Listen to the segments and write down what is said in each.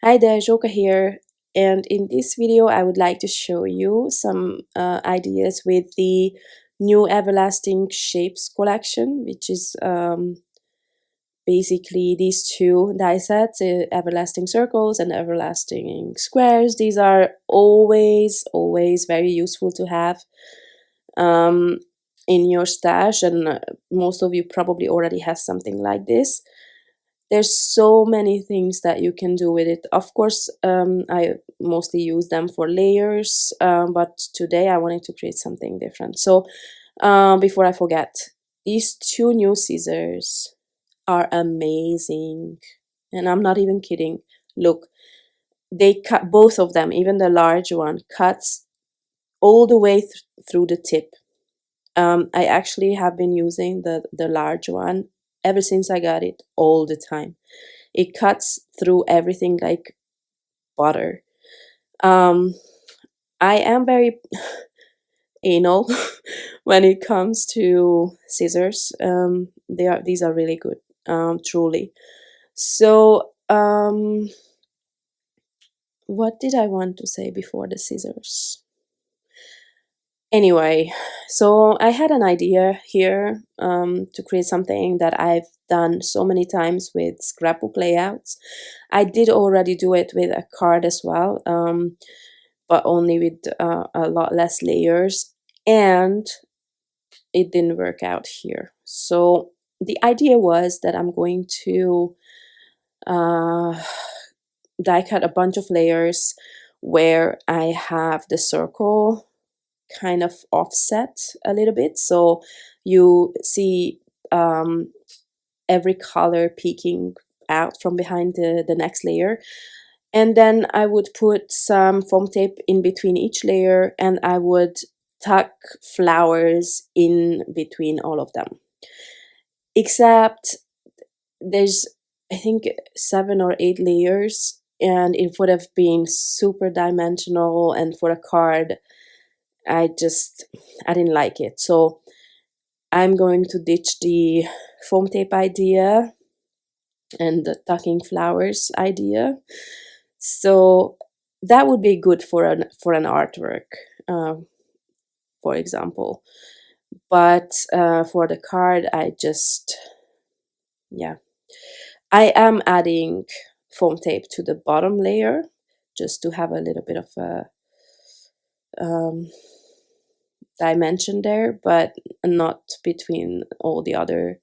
Hi there, Joka here, and in this video I would like to show you some ideas with the new Everlasting Shapes collection, which is basically these two die sets, Everlasting Circles and Everlasting Squares. These are always very useful to have in your stash, and most of you probably already has something like this. There's so many things that you can do with it. Of course, I mostly use them for layers, but today I wanted to create something different. So before I forget, these two new scissors are amazing. And I'm not even kidding. Look, they cut both of them, even the large one, cuts all the way through the tip. I actually have been using the large one ever since I got it, all the time. It cuts through everything like butter. I am very anal when it comes to scissors. These are really good, truly. So what did I want to say before the scissors? Anyway, so I had an idea here to create something that I've done so many times with scrapbook layouts. I did already do it with a card as well, but only with a lot less layers, and it didn't work out here. So the idea was that I'm going to die cut a bunch of layers where I have the circle kind of offset a little bit, so you see every color peeking out from behind the next layer. And then I would put some foam tape in between each layer, and I would tuck flowers in between all of them. Except there's, I think, 7 or 8 layers, and it would have been super dimensional, and for a card I didn't like it. So I'm going to ditch the foam tape idea and the tucking flowers idea. So that would be good for an artwork, for example. But for the card, I am adding foam tape to the bottom layer just to have a little bit of a dimension there, but not between all the other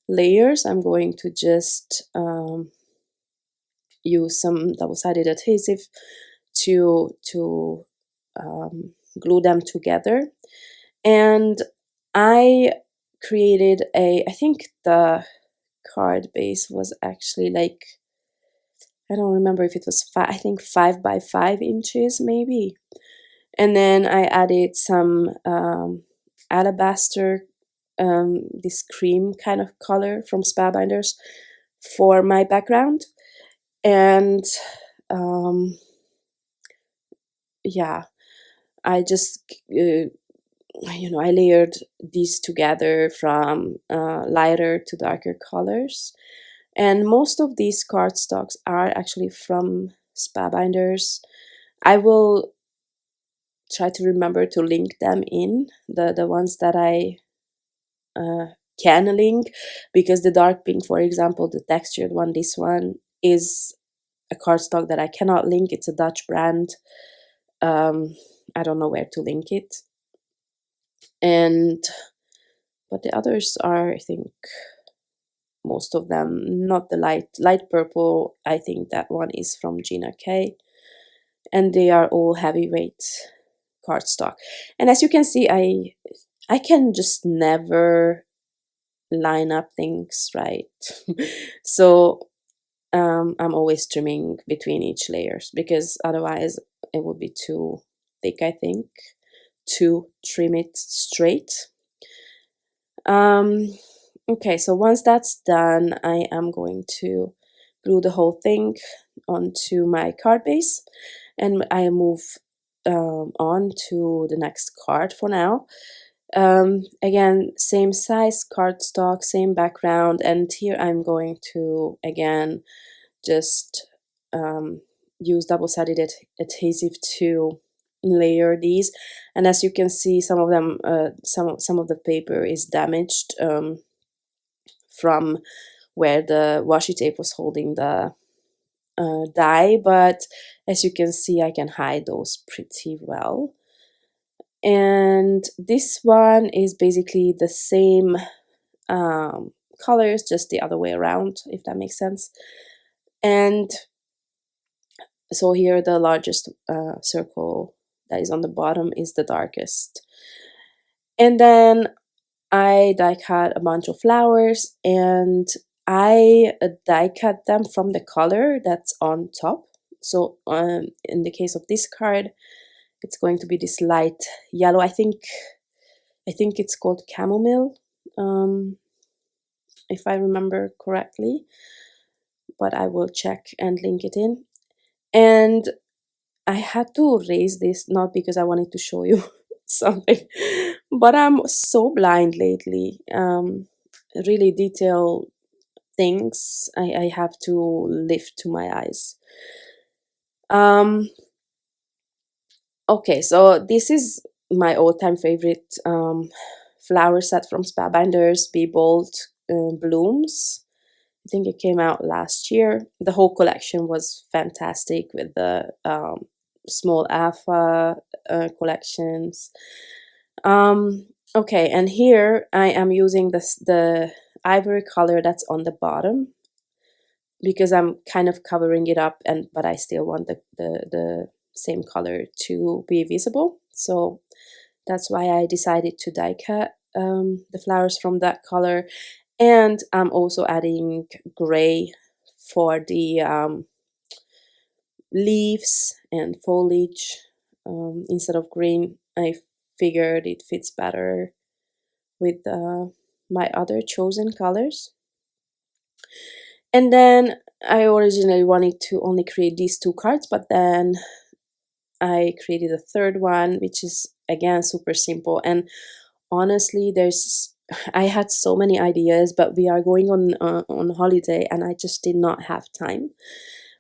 layers. I'm going to just use some double-sided adhesive to glue them together. And I created I think the card base was actually like, I don't remember if it was 5 by 5 inches maybe. And then I added some alabaster, this cream kind of color from Spellbinders for my background. And yeah, I just, I layered these together from lighter to darker colors. And most of these cardstocks are actually from Spellbinders. I will try to remember to link them in, the ones that I can link, because the dark pink, for example, the textured one, this one is a cardstock that I cannot link. It's a Dutch brand. I don't know where to link it. But the others are, I think, most of them, not the light purple. I think that one is from Gina K. And they are all heavyweight cardstock. And as you can see, I can just never line up things right. So I'm always trimming between each layers, because otherwise it would be too thick, I think, to trim it straight. Okay, so once that's done, I am going to glue the whole thing onto my card base, and I move on to the next card for now. Again, same size cardstock, same background, and here I'm going to again just use double-sided adhesive to layer these, and as you can see, some of them, some of the paper is damaged from where the washi tape was holding the die, but as you can see, I can hide those pretty well. And this one is basically the same colors, just the other way around, if that makes sense. And so here the largest circle that is on the bottom is the darkest. And then I die cut a bunch of flowers, and I die cut them from the color that's on top. So in the case of this card, it's going to be this light yellow. I think it's called chamomile, if I remember correctly, but I will check and link it in. And I had to raise this, not because I wanted to show you something, but I'm so blind lately. Really detailed things I have to lift to my eyes. Okay, so this is my all-time favorite flower set from Spellbinders, Be Bold Blooms. I think it came out last year. The whole collection was fantastic with the small alpha collections. Okay, and here I am using the ivory color that's on the bottom, because I'm kind of covering it up, but I still want the same color to be visible. So that's why I decided to die cut the flowers from that color. And I'm also adding gray for the leaves and foliage instead of green. I figured it fits better with my other chosen colors. And then I originally wanted to only create these two cards, but then I created a third one, which is again super simple. And honestly, I had so many ideas, but we are going on holiday and I just did not have time.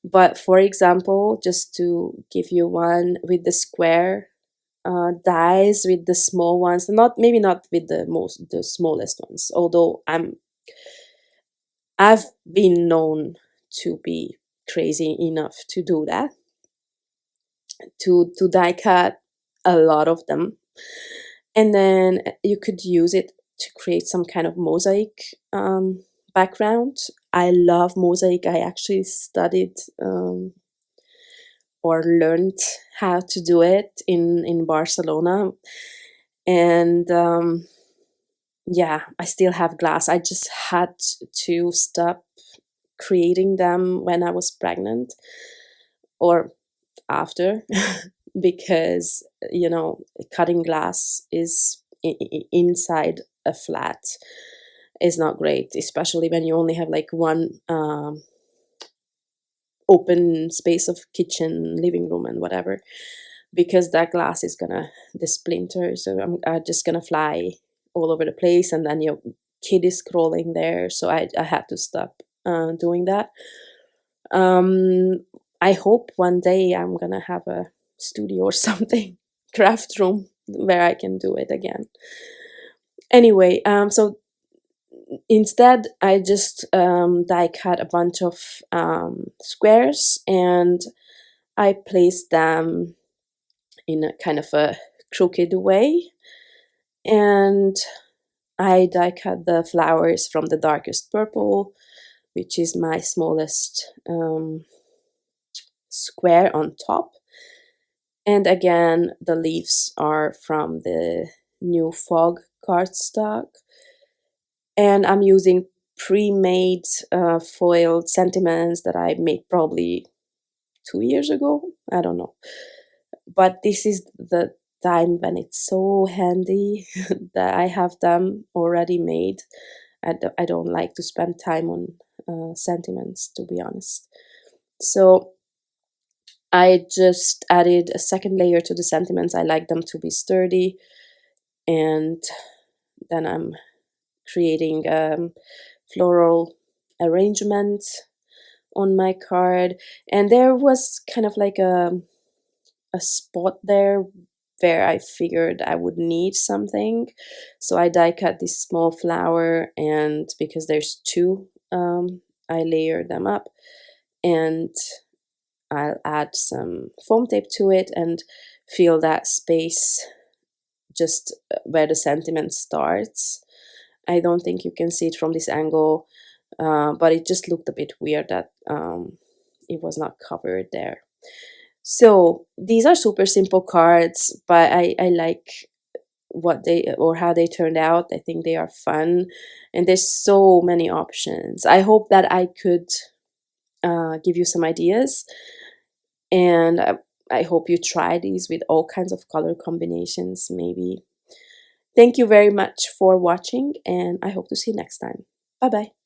But for example, just to give you one with the square dies, with the small ones, maybe not with the smallest ones, although I've been known to be crazy enough to do that, to die cut a lot of them. And then you could use it to create some kind of mosaic background. I love mosaic. I actually studied or learned how to do it in Barcelona. And yeah, I still have glass. I just had to stop creating them when I was pregnant or after because, you know, cutting glass is inside a flat is not great, especially when you only have like one open space of kitchen, living room, and whatever, because that glass is the splinters are just gonna fly all over the place, and then your kid is crawling there. So I had to stop doing that. I hope one day I'm gonna have a studio or something, craft room, where I can do it again. Anyway, so instead I just die cut a bunch of squares, and I placed them in a kind of a crooked way, and I die cut the flowers from the darkest purple, which is my smallest square on top. And again, the leaves are from the new Fog cardstock. And I'm using pre-made foiled sentiments that I made probably 2 years ago. I don't know. But this is the time when it's so handy that I have them already made. I don't like to spend time on sentiments, to be honest. So I just added a second layer to the sentiments. I like them to be sturdy. And then I'm creating floral arrangement on my card, and there was kind of like a spot there where I figured I would need something. So I die cut this small flower, and because there's two, I layer them up, and I'll add some foam tape to it and fill that space just where the sentiment starts. I don't think you can see it from this angle, but it just looked a bit weird that it was not covered there. So these are super simple cards, but I like what they or how they turned out. I think they are fun, and there's so many options. I hope that I could give you some ideas, and I hope you try these with all kinds of color combinations maybe. Thank you very much for watching, and I hope to see you next time. Bye bye.